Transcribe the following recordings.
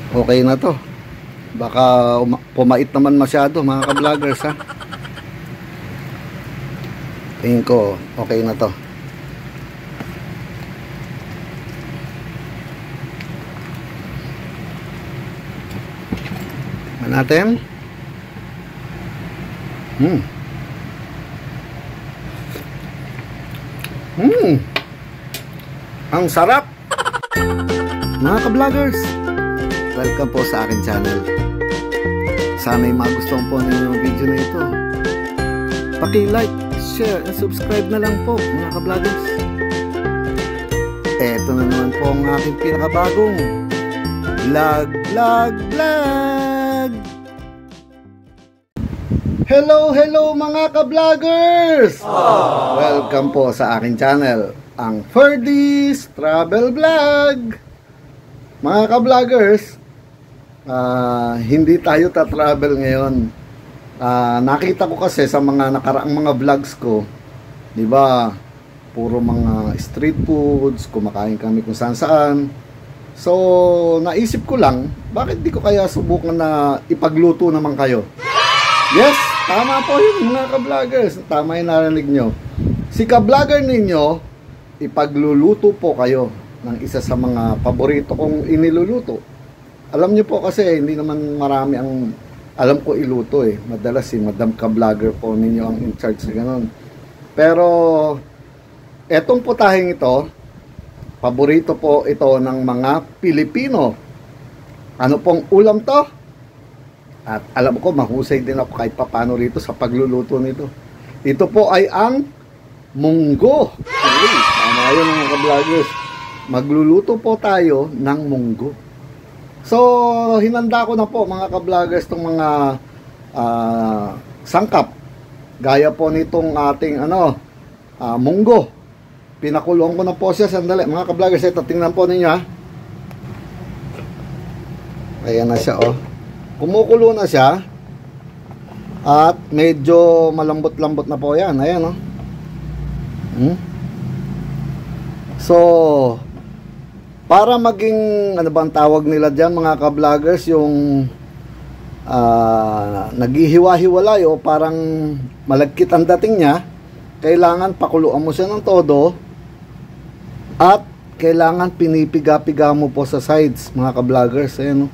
Okay na to. Baka pumait naman masyado mga ka-vloggers ha. Tingin ko okay na to. Natin. Ang sarap. Mga ka-vloggers, welcome po sa akin channel. Sana'y magustuhan po ninyo ang video na ito. Paki-like, share, and subscribe na lang po mga ka-vloggers. Eto na naman po ang aking pinakabagong vlog. Hello mga ka-vloggers! Welcome po sa aking channel, ang Ferdy's Travel Vlog. Mga ka-vloggers, hindi tayo ta-travel ngayon. Nakita ko kasi sa mga nakaraang mga vlogs ko, di ba, puro mga street foods, kumakain kami kung saan saan. So, naisip ko lang, bakit di ko kaya subukan na ipagluto naman kayo? Yes, tama po yun mga ka-vloggers. Tama yung narinig nyo. Si ka-vlogger ninyo, ipagluluto po kayo ng isa sa mga paborito kong iniluluto. Alam nyo po kasi, hindi naman marami ang alam ko iluto eh. Madalas si Madam ka-vlogger po ninyo ang in charge sa ganun. Pero, etong putahing ito, paborito po ito ng mga Pilipino. Ano pong ulam to? At alam ko, mahusay din ako kahit papano rito sa pagluluto nito. Ito po ay ang munggo. Tama yun mga ka-vloggers. Magluluto po tayo ng munggo. So, hinanda ko na po mga ka-vloggers itong mga sangkap. Gaya po nitong ating munggo. Pinakulong ko na po siya. Sandali mga ka-vloggers, ito tingnan po ninyo ha. Ayan na siya oh. Kumukulo na siya. At medyo malambot-lambot na po yan. Ayan oh. So, para maging ano bang tawag nila dyan mga ka-vloggers, yung naghihiwa-hiwalay o parang malagkit ang dating niya, kailangan pakuluan mo siya ng todo at kailangan pinipiga-piga mo po sa sides mga ka-vloggers. Ayan oh.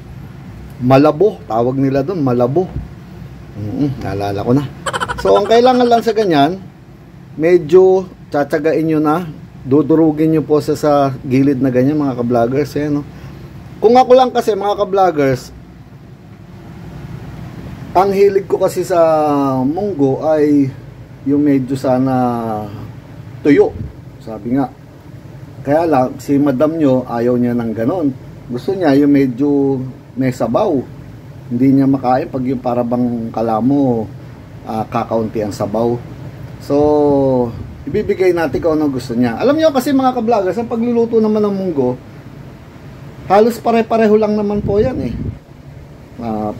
Malabo, tawag nila doon, malabo. Naalala ko na. So, ang kailangan lang sa ganyan, medyo tsatsagain nyo na, dudurugin nyo po sa gilid na ganyan mga ka-vloggers. No? Kung ako lang kasi mga ka-vloggers, ang hilig ko kasi sa munggo ay yung medyo sana tuyo. Sabi nga. Kaya lang, si madam nyo ayaw niya ng ganon. Gusto niya yung medyo may sabaw. Hindi niya makain pag yung parabang kalamo kakaunti ang sabaw. So, ibibigay natin kung ano gusto niya. Alam niyo kasi mga ka-vloggers, ang pagluluto naman ng munggo, halos pare-pareho lang naman po yan eh.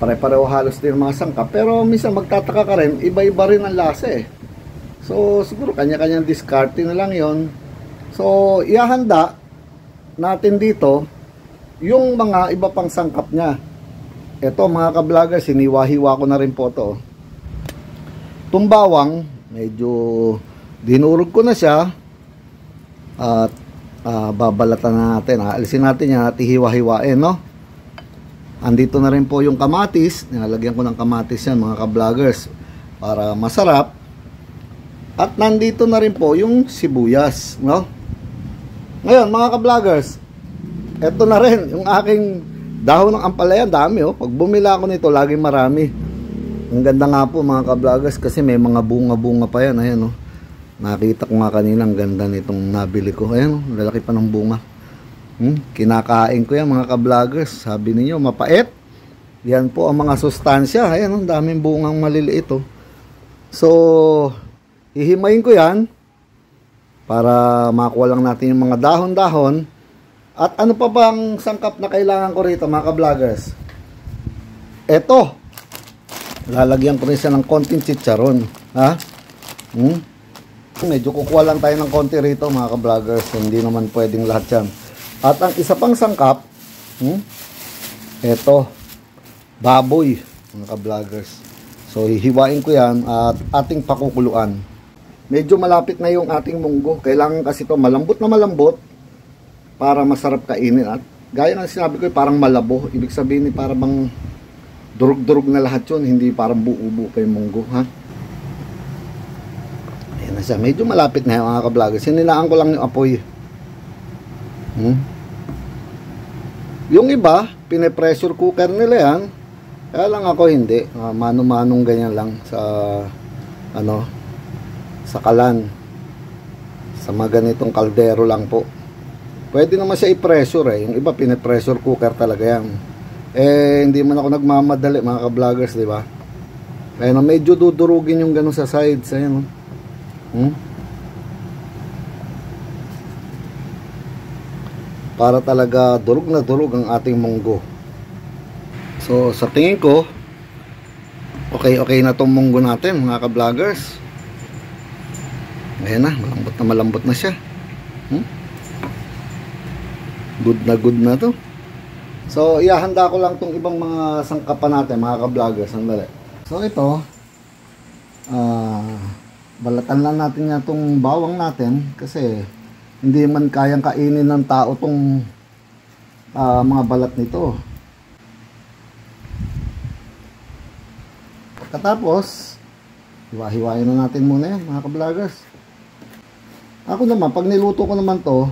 Pare-pareho halos din mga sangkap. Pero minsan magtataka ka rin, iba-iba rin ang lasa eh. So, siguro kanya-kanyang diskarte na lang yon. So, ihahanda natin dito yung mga iba pang sangkap niya. Ito mga ka-vloggers, siniwa-hiwa ko na rin po ito. Itong bawang, medyo dinurog ko na siya. At babalatan na natin. Alisin natin yan at hiwa-hiwain, no? Andito na rin po yung kamatis. Nilalagyan ko ng kamatis yan mga ka-vloggers para masarap. At nandito na rin po yung sibuyas, no? Ngayon mga ka-vloggers, eto na rin yung aking dahon ng ampalaya. Dami oh. Pag bumila ako nito, laging marami. Ang ganda nga po mga ka-vloggers kasi may mga bunga-bunga pa yan. Ayan oh. Nakita ko nga kanina, ang ganda nitong nabili ko. Ayan oh, lalaki pa ng bunga. Kinakain ko yan mga ka-vloggers. Sabi niyo mapait. Yan po ang mga sustansya. Ayan oh, daming bungang maliliit oh. So, hihimayin ko yan para makuha lang natin yung mga dahon-dahon. At ano pa bang sangkap na kailangan ko rito mga ka-vloggers? Eto. Lalagyan ko rin siya ng konting chicharon. Ha? Medyo kukuha lang tayo ng konti rito mga ka-vloggers. Hindi naman pwedeng lahat yan. At ang isa pang sangkap, Eto, baboy, mga ka-vloggers. So, hihiwain ko yan at ating pakukuluan. Medyo malapit na yung ating munggo. Kailangan kasi ito malambot na malambot para masarap kainin. At gaya ng sinabi ko, parang malabo. Ibig sabihin, para bang durug-durug na lahat yun. Hindi parang buo-buo pa yung munggo, ha? Ayan na siya. Medyo malapit na yung mga ka-vloggers. Sinilaan ko lang yung apoy. Yung iba, pine-pressure cooker nila yan. Kaya lang ako hindi. Mano-manong ganyan lang sa sa kalan. Sa mga ganitong kaldero lang po. Pwede naman siya i-pressure eh. Yung iba, pine-pressure cooker talaga yan. Hindi man ako nagmamadali mga ka-vloggers, di ba? Kaya na medyo dudurugin yung ganun sa sides. Ayan, para talaga durug na durug ang ating munggo. So sa tingin ko okay na tong munggo natin mga ka-vloggers. Ayan na, malambot na siya. Good na to. So ihahanda ko lang tong ibang mga sangkapan natin mga ka-vloggers. Sandali. So ito balatan lang natin nga tong bawang natin kasi hindi man kayang kainin ng tao tong mga balat nito. Pagkatapos, hiwa-hiwain na natin muna yan mga ka-vloggers. Ako naman, pag niluto ko naman to,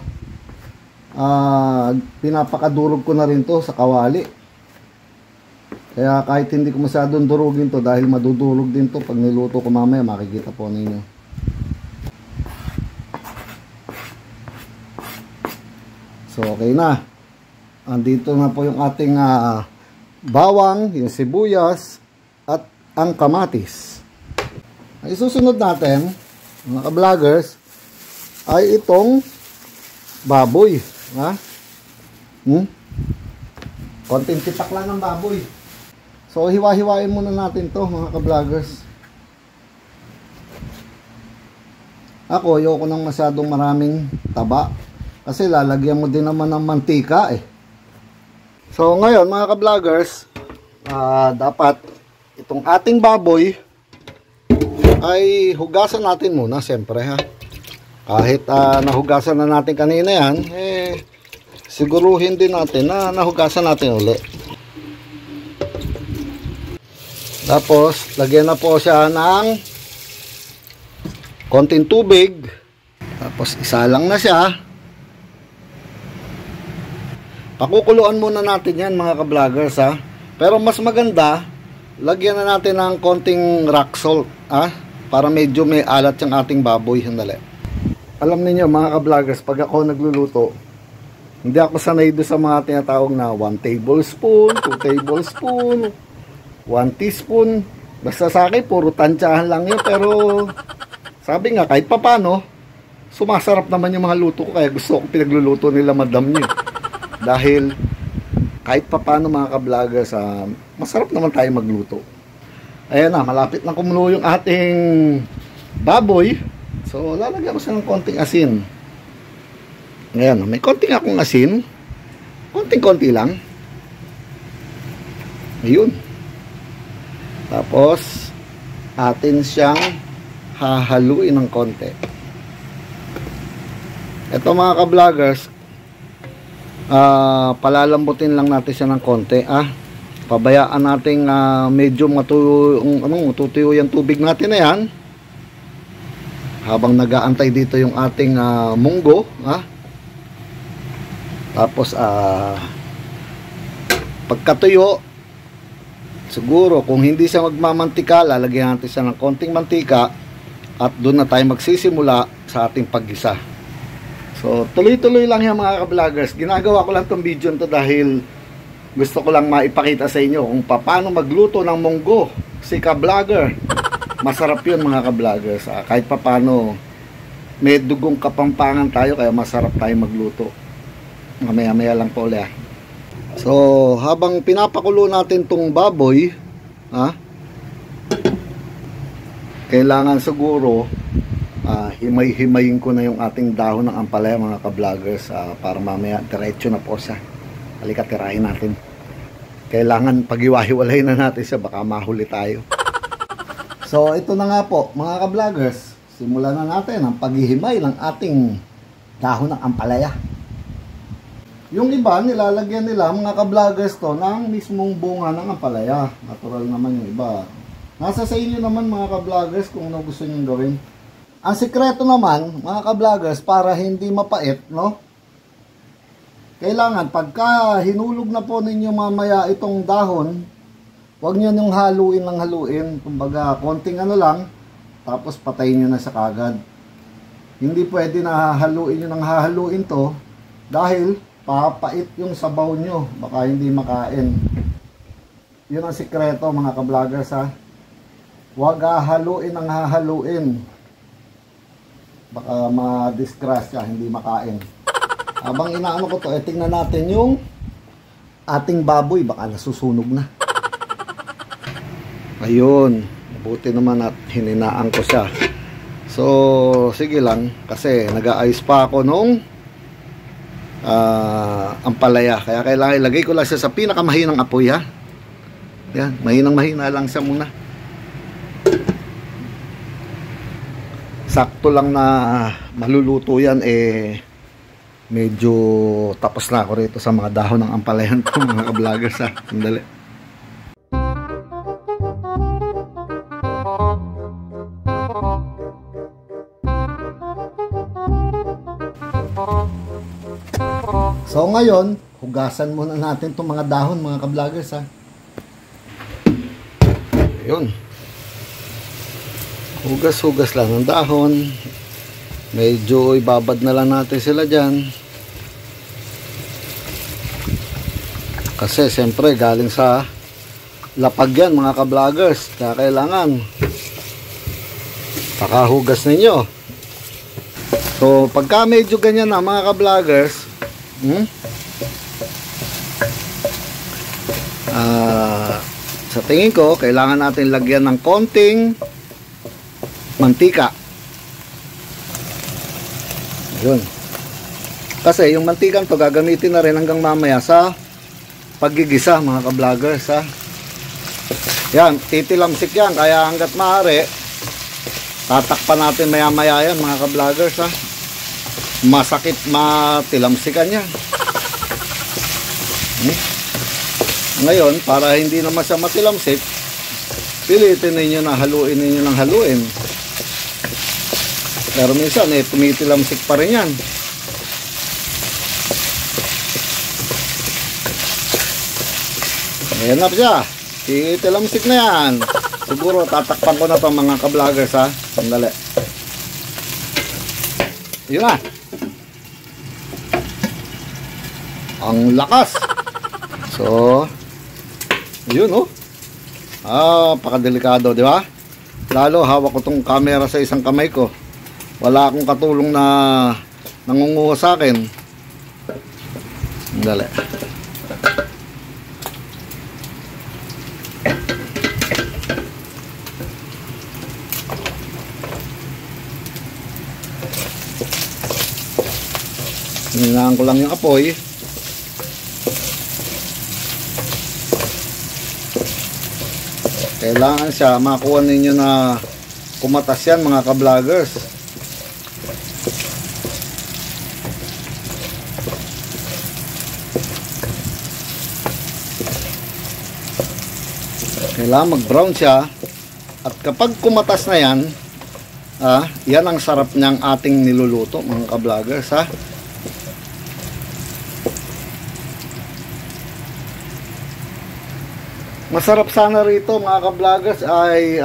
pinapakadurog ko na rin to sa kawali. Kaya kahit hindi ko masyadong durugin to dahil madudurog din to pag niluto ko mamaya, makikita po ninyo. So okay na. Andito na po yung ating bawang, yung sibuyas at ang kamatis. Ang isusunod natin mga ka-vloggers ay itong baboy, ha? Konting tipak lang ng baboy. So hiwa-hiwain muna natin to mga ka-vloggers. Ako ayoko nang masyadong maraming taba kasi lalagyan mo din naman ng mantika eh. So ngayon mga ka-vloggers, dapat itong ating baboy ay hugasan natin muna siyempre, ha. Kahit nahugasan na natin kanina yan, siguruhin din natin na nahugasan natin uli. Tapos lagyan na po siya ng konting tubig. Tapos isa lang na siya. Pakukuluan muna natin yan mga ka-vloggers, ha. Pero mas maganda, lagyan na natin ng konting rock salt, ha, para medyo may alat yung ating baboy. Sandali. Alam niyo mga ka-vloggers, pag ako nagluluto, hindi ako sanay doon sa mga tinatawag na 1 tablespoon, 2 tablespoon, 1 teaspoon. Basta sa akin, puro tansyahan lang yun. Pero sabi nga, kahit papano, sumasarap naman yung mga luto ko. Kaya gusto ko pinagluluto nila madam niyo. Dahil kahit papano mga ka-vloggers, masarap naman tayo magluto. Ayan na, malapit na kumulo yung ating baboy. So lalagyan ko siya ng konting asin. Ayan, may konting akong asin. Konting-konti lang. Ayun. Tapos atin siyang hahaluin ng konti. Ito mga ka-vloggers, palalambutin lang natin siya ng konti, pabayaan natin medyo matutuyo yung tubig natin na yan habang nag-aantay dito yung ating munggo, tapos pagkatuyo siguro kung hindi siya magmamantika, lalagyan natin siya ng konting mantika at doon na tayo magsisimula sa ating paggisa. So, tuloy-tuloy lang yan mga ka-vloggers. Ginagawa ko lang itong video nito dahil gusto ko lang maipakita sa inyo kung paano magluto ng munggo. Si ka-vlogger, masarap yun mga ka-vloggers. Kahit paano, may dugong kapampangan tayo kaya masarap tayo magluto. Mamaya-maya lang po ulit. So, habang pinapakulo natin itong baboy, kailangan siguro himay-himayin ko na yung ating dahon ng ampalaya mga ka-vloggers, para mamaya diretso na po siya. Halika, tirahin natin. kailangan pag-iwahiwalay na natin siya, baka mahuli tayo. So ito na nga po mga ka-vloggers, simulan na natin ang paghihimay ng ating dahon ng ampalaya. Yung iba nilalagyan nila mga ka-vloggers to ng mismong bunga ng ampalaya. Natural naman yung iba. Nasa sa inyo naman mga ka-vloggers kung ano gusto nyo gawin. Ang sikreto naman mga ka-vloggers, para hindi mapait, no? Kailangan pagka hinulog na po ninyo mamaya itong dahon, huwag nyo nyung haluin ng haluin. Kumbaga konting ano lang, tapos patayin nyo na sa kagad. Hindi pwede na haluin nyo ng hahaluin to, dahil papait yung sabaw nyo, baka hindi makain. Yun ang sikreto mga ka-vloggers ha. Huwag hahaluin ng hahaluin, baka ma-disgrasya, hindi makain. Habang inaano ko to, tingnan natin yung ating baboy, baka nasusunog na. Ayun, buti naman at hininaan ko siya. So sige lang, kasi nag-aayos pa ako nung ampalaya, kaya kailangan ilagay ko lang siya sa pinakamahinang apoy ha. Yan, mahina lang siya muna. Sakto lang na maluluto yan, medyo tapos na ako rito sa mga dahon ng ampalayan to mga ka-vloggers ha. Sandali. So ngayon, hugasan muna natin itong mga dahon mga ka-vloggers ha. Ayun. Hugas-hugas lang ng dahon. Medyo ibabad na lang natin sila dyan. Kasi siyempre galing sa lapag yan mga ka-vloggers. Kaya kailangan pakahugas ninyo. So pagka medyo ganyan na mga ka-vloggers, sa tingin ko kailangan natin lagyan ng konting mantika. Yun. Kasi yung mantikan to gagamitin na rin hanggang mamaya sa paggigisa mga ka-vloggers ha. Yan, titilamsik yan, kaya hanggat maaari tatakpan natin maya maya yan mga ka-vloggers ha. Masakit matilamsikan yan. Ngayon, para hindi naman siya matilamsik, pilitin ninyo na haluin ninyo ng haluin. Pero minsan tumitilamsik pa rin yan. Ayan na siya, titilamsik na yan. Siguro tatakpan ko na itong mga ka-vloggers ha. Sandali. Yun na. Ang lakas. So yun oh. Pakadelikado, di ba? Lalo hawak ko tong camera sa isang kamay ko. Wala akong katulong na nangunguha sa akin. Dali. Hinahan ko lang yung apoy. Kailangan siya makuha ninyo na kumatas yan mga ka-vloggers. Kailangan mag-brown siya. At kapag kumatas na yan, yan ang sarap niyang ating niluluto mga ka-vloggers ha. Masarap sana rito mga ka-vloggers ay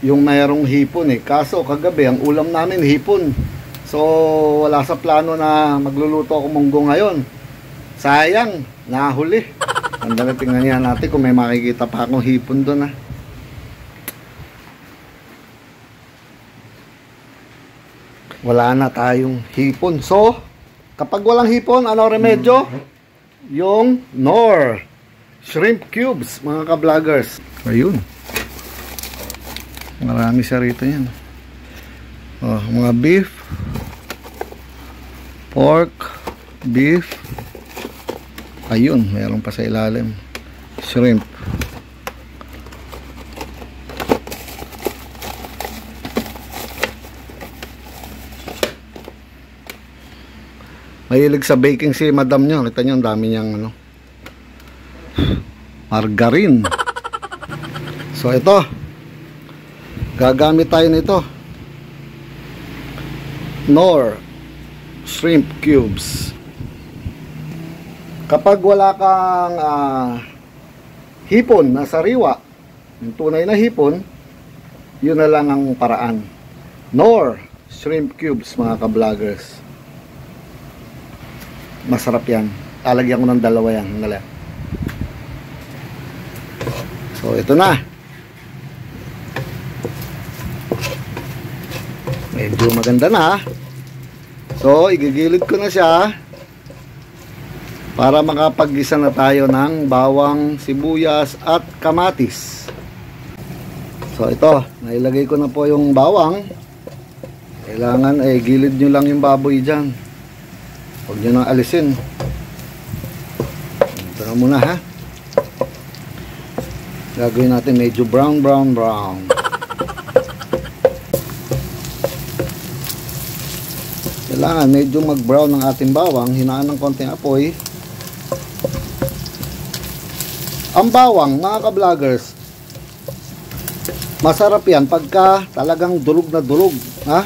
yung mayroong hipon kaso kagabi ang ulam namin hipon. So wala sa plano na magluluto ako munggo ngayon. Sayang, nahuli. Andali, tingnan niya natin kung may makikita pa akong hipon doon Wala na tayong hipon. So kapag walang hipon, ano remedyo? Yung Knorr shrimp cubes mga ka-vloggers. Ayun, marami siya rito yan. Mga beef, pork, beef, Ayun, meron pa sa ilalim. Shrimp. Mahilig sa baking si madam nyo. Kita nyo, ang dami niyang ano, margarine. So ito, gagamit tayo nito. Knorr shrimp cubes. Kapag wala kang hipon na sariwa, yung tunay na hipon, yun na lang ang paraan. Knorr shrimp cubes, mga ka-vloggers. Masarap yan. Lalagyan ko ng dalawa yan. So ito na. Medyo maganda na. So igigilid ko na siya para makapag-gisa na tayo ng bawang, sibuyas at kamatis. So ito, nailagay ko na po yung bawang. Kailangan gilid nyo lang yung baboy dyan. Huwag nyo nang alisin. Ito na muna, ha. Gagawin natin medyo brown. Kailangan medyo mag-brown ng ating bawang. Hinaan ng konting apoy. Ang bawang, mga ka-vloggers, masarap yan pagka talagang durog na durog, ha?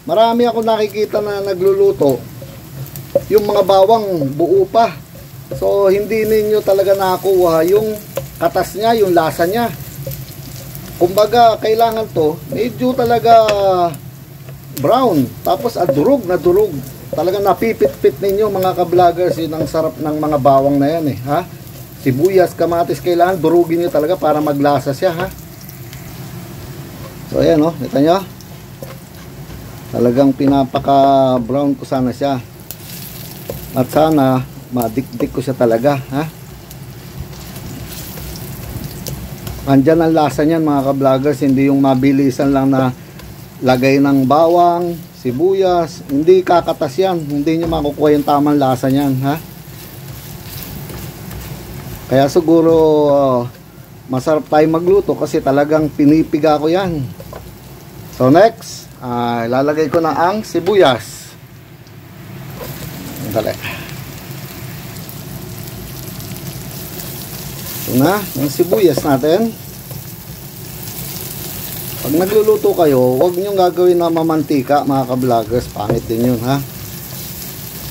Marami ako nakikita na nagluluto, yung mga bawang buo pa. So hindi ninyo talaga nakuha yung katas niya, yung lasa niya. Kumbaga kailangan to medyo talaga brown, tapos durog na durog. Talagang napipit-pit ninyo, mga ka-vloggers. Yun ang sarap ng mga bawang na yan, ha? Sibuyas, kamatis, kailangan durugin nyo talaga para maglasa siya, ha? So ayan, kita nyo, talagang pinapaka brown ko sana siya, at sana madikdik ko siya talaga, ha? Andyan ang lasa niyan, mga ka-vloggers. Hindi yung mabilisan lang na lagay ng bawang, sibuyas. Hindi kakatas yan. Hindi nyo makukuha yung tamang lasa niyan, ha? Kaya siguro masarap tayo magluto kasi talagang pinipiga ko yan. So next, ilalagay ko na ang sibuyas. Dali. Ito na, yung sibuyas natin. Pag nagluluto kayo, huwag nyo gagawin na mamantika, mga ka-vloggers. Pangit din yun, ha?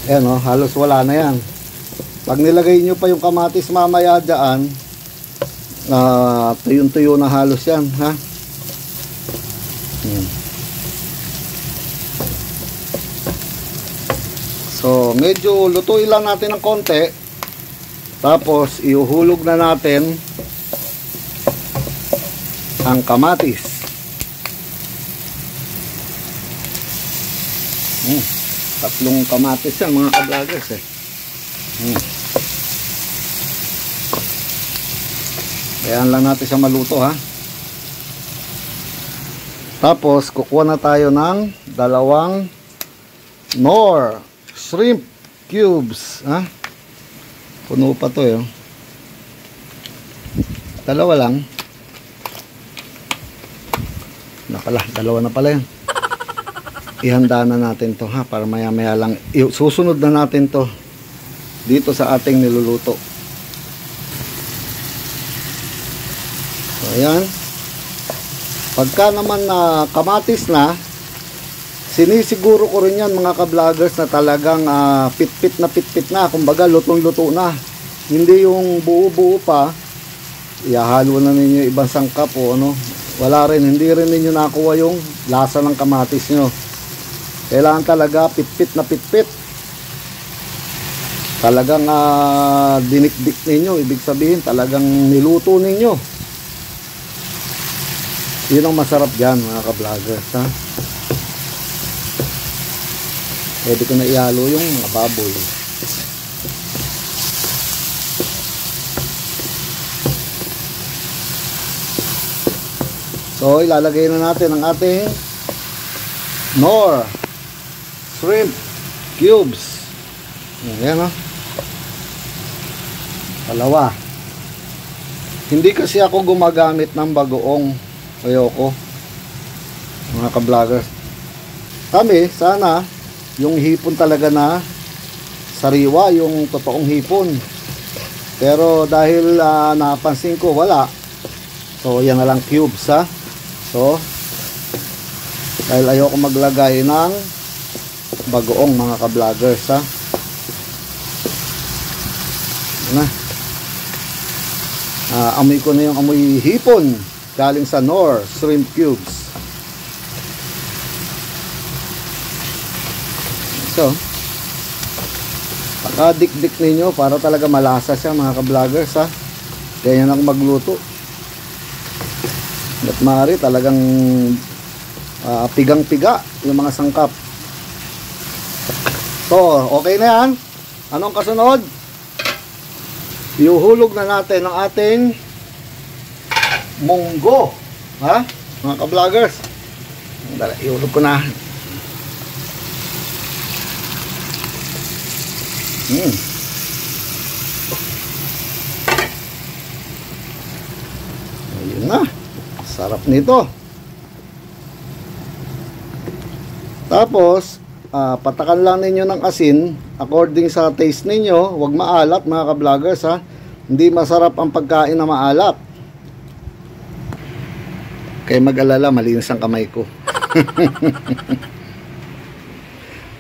Ayan, halos wala na yan. Pag nilagay nyo pa yung kamatis mamaya dyan, tuyong-tuyo na halos yan, ha? So medyo lutuin lang natin ng konti, tapos iuhulog na natin ang kamatis. Tatlong kamatis yan, mga ka-vloggers, Ayan lang natin siya maluto, ha. Tapos kukuha na tayo ng dalawang Knorr shrimp cubes, ha. Puno pa to, dalawa lang. Dalawa na pala yan. Ihanda na natin to, ha, para maya maya lang susunod na natin to dito sa ating niluluto. So ayan, pagka naman na kamatis na, sinisiguro ko rin yan, mga ka-vloggers, na talagang pitpit na, kumbaga lutong-luto na. Hindi yung buo-buo pa, ihahalo na ninyo ibang sangkap o ano, wala rin, hindi rin ninyo nakuha yung lasa ng kamatis nyo. Kailangan talaga pitpit na pitpit. Talagang dinikdik ninyo, ibig sabihin talagang niluto ninyo. Yun ang masarap dyan, mga ka-vloggers, ha. Pwede ko na ihalo yung mga baboy. So ilalagay na natin ang ating Knorr shrimp cubes. Ayan, oh. Dalawa. Hindi kasi ako gumagamit ng bagoong. Ayoko, mga ka-vloggers. Kami, sana yung hipon talaga na sariwa, yung totoong hipon. Pero dahil napansin ko wala, so yan na lang cubes, ha. So dahil ayoko maglagay ng bagoong, mga ka-vloggers, ha. Na. Amoy ko na yung amoy hipon galing sa Knorr shrimp cubes. So pakadikdik ninyo para talaga malasa siya, mga ka-vloggers, ha. Ganyan ako magluto. At maaari talagang pigang-piga yung mga sangkap. So okay na yan. Anong kasunod? Iuhulog na natin ang ating munggo, ha, mga ka-vloggers. Dala, ihulog ko na. Ayun na, sarap nito. Tapos patakan lang ninyo ng asin according sa taste ninyo. Huwag maalat, mga ka-vloggers, ha. Hindi masarap ang pagkain na maalat. Kaya mag-alala, malinis ang kamay ko.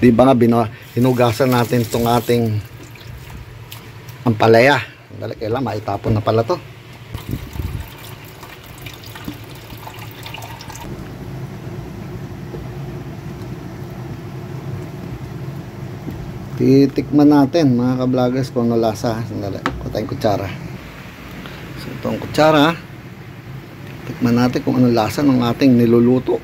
Di ba nga hinugasan natin itong ating ampalaya. Dali, kailan maitapon na pala to. Titikman natin, mga ka-vloggers, kung ano lasa. Sandali, kuha tayong kutsara. So itong kutsara, tikman natin kung ano lasa ng ating niluluto.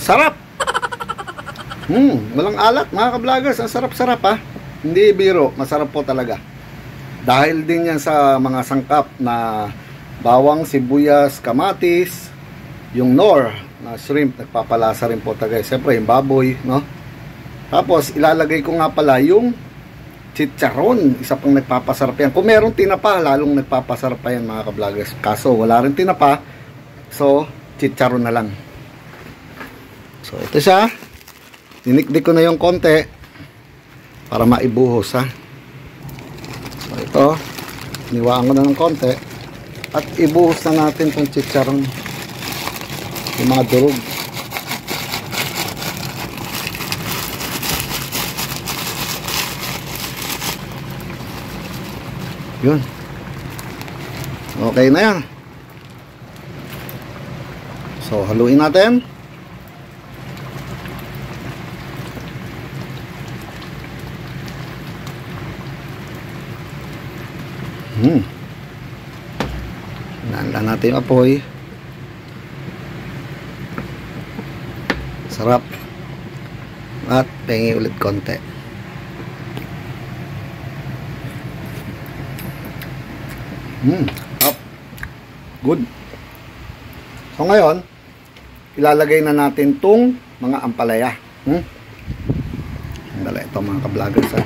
Sarap. Walang alat, mga ka-vloggers. Ang sarap-sarap, ha. Hindi biro, masarap po talaga. Dahil din yan sa mga sangkap na bawang, sibuyas, kamatis, yung Knorr na shrimp, nagpapalasa rin po talaga. Siyempre yung baboy, no? Tapos ilalagay ko nga pala yung chicharon, isa pang nagpapasarap yan. Kung meron tinapa, lalong nagpapasarap pa yan, mga ka-vloggers. Kaso wala rin tinapa, so chicharon na lang. So ito siya, dinikdik ko na yung konti para maibuhos, ha. So ito, niwaan ko na ng konti at ibuhos na natin itong chicharon, yung mga durog. Yun, okay na yan. So haluin natin. Hinaan natin yung apoy. Sarap. At pengi ulit konti. Up. Good. So ngayon, ilalagay na natin tong mga ampalaya. Dala ito, mga ka-vloggers, ha.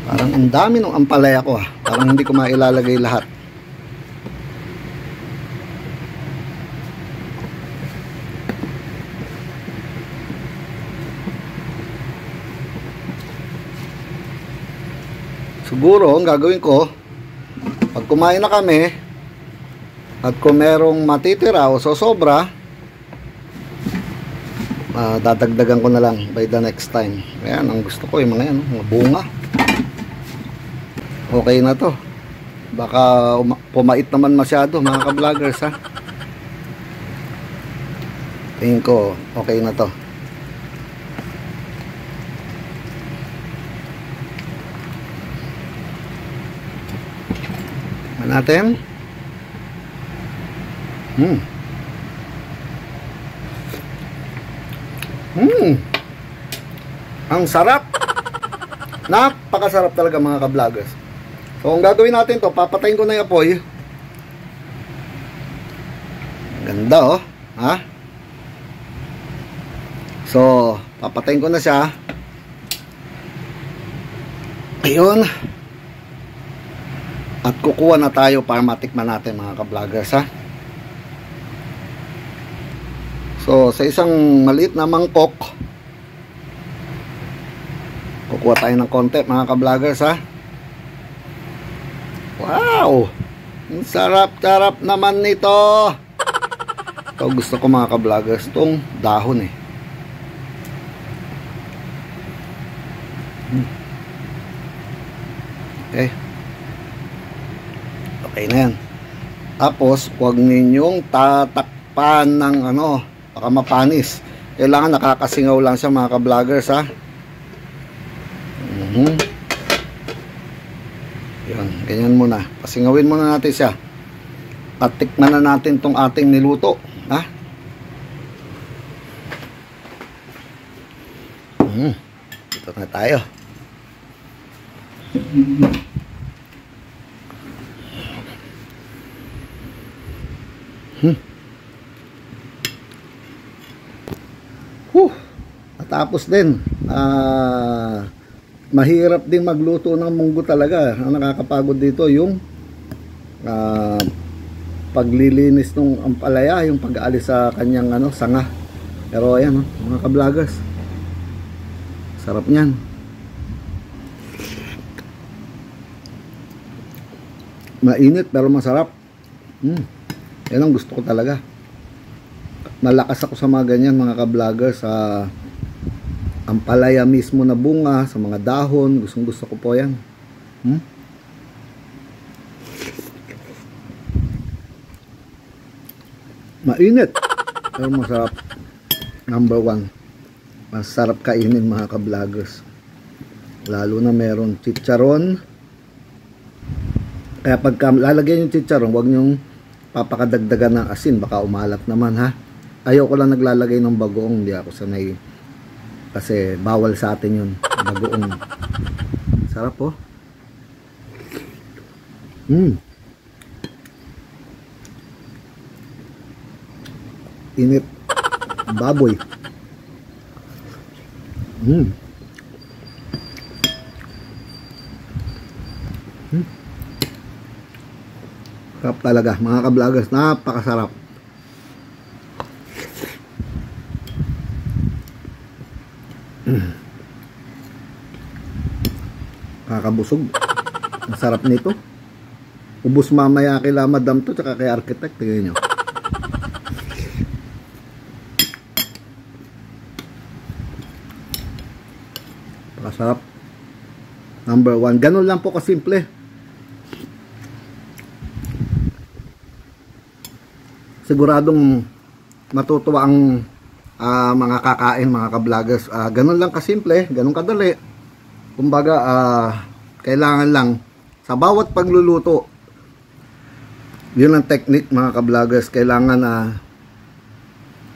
Parang ang dami ng ampalaya ko, ha. Parang hindi ko mailalagay lahat. Siguro ang gagawin ko, pag kumain na kami at kung merong matitira o sosobra, dadagdagan ko na lang by the next time. Ayan, ang gusto ko yung mga yan, mga bunga. Okay na to. Baka pumait naman masyado, mga ka-vloggers, ha. Tingin ko okay na to. Natin. Ang sarap. Napakasarap talaga mga ka-vloggers. So ang gagawin natin to, papatayin ko na yung apoy. Ganda oh, ha? So, papatayin ko na siya. Ayun. At kukuha na tayo para matikman natin mga ka-vloggers, ha? So, sa isang maliit na mangkok, kukuha tayo ng konti mga ka-vloggers, ha? Wow! Ang sarap-sarap naman nito! Ito gusto ko mga ka-vloggers, itong dahon eh. Okay. Okay na yan. Tapos, huwag ninyong tatakpan ng ano, baka mapanis. Kailangan nakakasingaw lang siya mga ka-vloggers, ha. Yan, ganyan muna. Pasingawin muna natin siya. At tikman na natin tong ating niluto, ha. Dito na tayo. Natapos din. Mahirap din magluto ng munggo talaga. Ang nakakapagod dito yung paglilinis ng ampalaya, yung pag-aalis sa kanyang ano, sanga. Pero ayan, mga ka-vloggers, sarap niyan. Mainit pero masarap. Yan ang gusto ko talaga. Malakas ako sa mga ganyan mga ka-vloggers, sa ampalaya mismo na bunga, sa mga dahon. Gustong gusto ko po yan. Mainit pero masarap. Number 1, masarap kainin mga ka-vloggers, lalo na meron chicharon. Kaya pagka lalagyan yung chicharon, huwag nyong papakadagdagan ng asin, baka umalat naman, ha. Ayoko lang naglalagay ng bagoong, hindi ako sanay kasi bawal sa atin yun, bagoong. Sarap po. Init baboy. Sarap talaga mga ka-vloggers, napakasarap. Kakabusog. Ang sarap nito. Ubus mamaya kay Madam to tsaka kay Architect. Tingnan nyo. Pakasarap. Number 1. Ganun lang po kasimple. Siguradong matutuwa ang mga kakain, mga ka-vloggers. Ganun lang kasimple, ganun kadali. Kumbaga, kailangan lang sa bawat pagluluto, yun ang technique mga ka-vloggers. Kailangan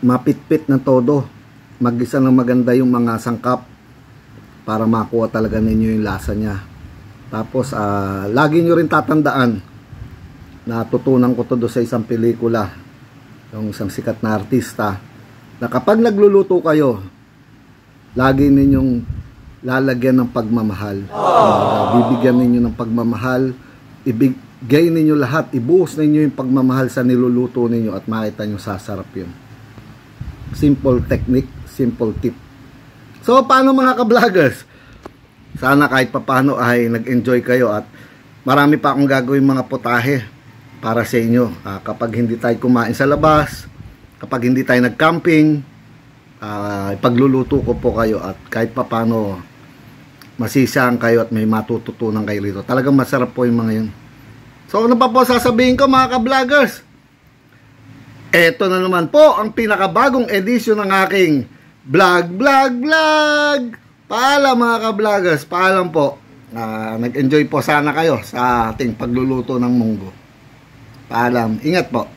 mapitpit na todo, mag-isa ng maganda yung mga sangkap para makuha talaga ninyo yung lasa niya. Tapos lagi nyo rin tatandaan, natutunan ko to do sa isang pelikula, yung isang sikat na artista, na kapag nagluluto kayo, lagi ninyong lalagyan ng pagmamahal. Bibigyan ninyo ng pagmamahal, ibigay ninyo lahat, ibuhos ninyo yung pagmamahal sa niluluto ninyo at makita nyo sasarap yun. Simple technique, simple tip. So paano mga ka-vloggers? Sana kahit papano ay nag-enjoy kayo at marami pa akong gagawin mga putahe para sa inyo. Kapag hindi tayo kumain sa labas, kapag hindi tayo nag-camping, pagluluto ko po kayo at kahit papano masisiyang kayo at may matututunan kayo rito. Talagang masarap po yung mga yun. So ano pa po sasabihin ko mga ka-vloggers? Eto na naman po ang pinakabagong edisyon ng aking vlog. Paalam mga ka-vloggers, paalam po. Nag-enjoy po sana kayo sa ating pagluluto ng munggo. Paalam, ingat po.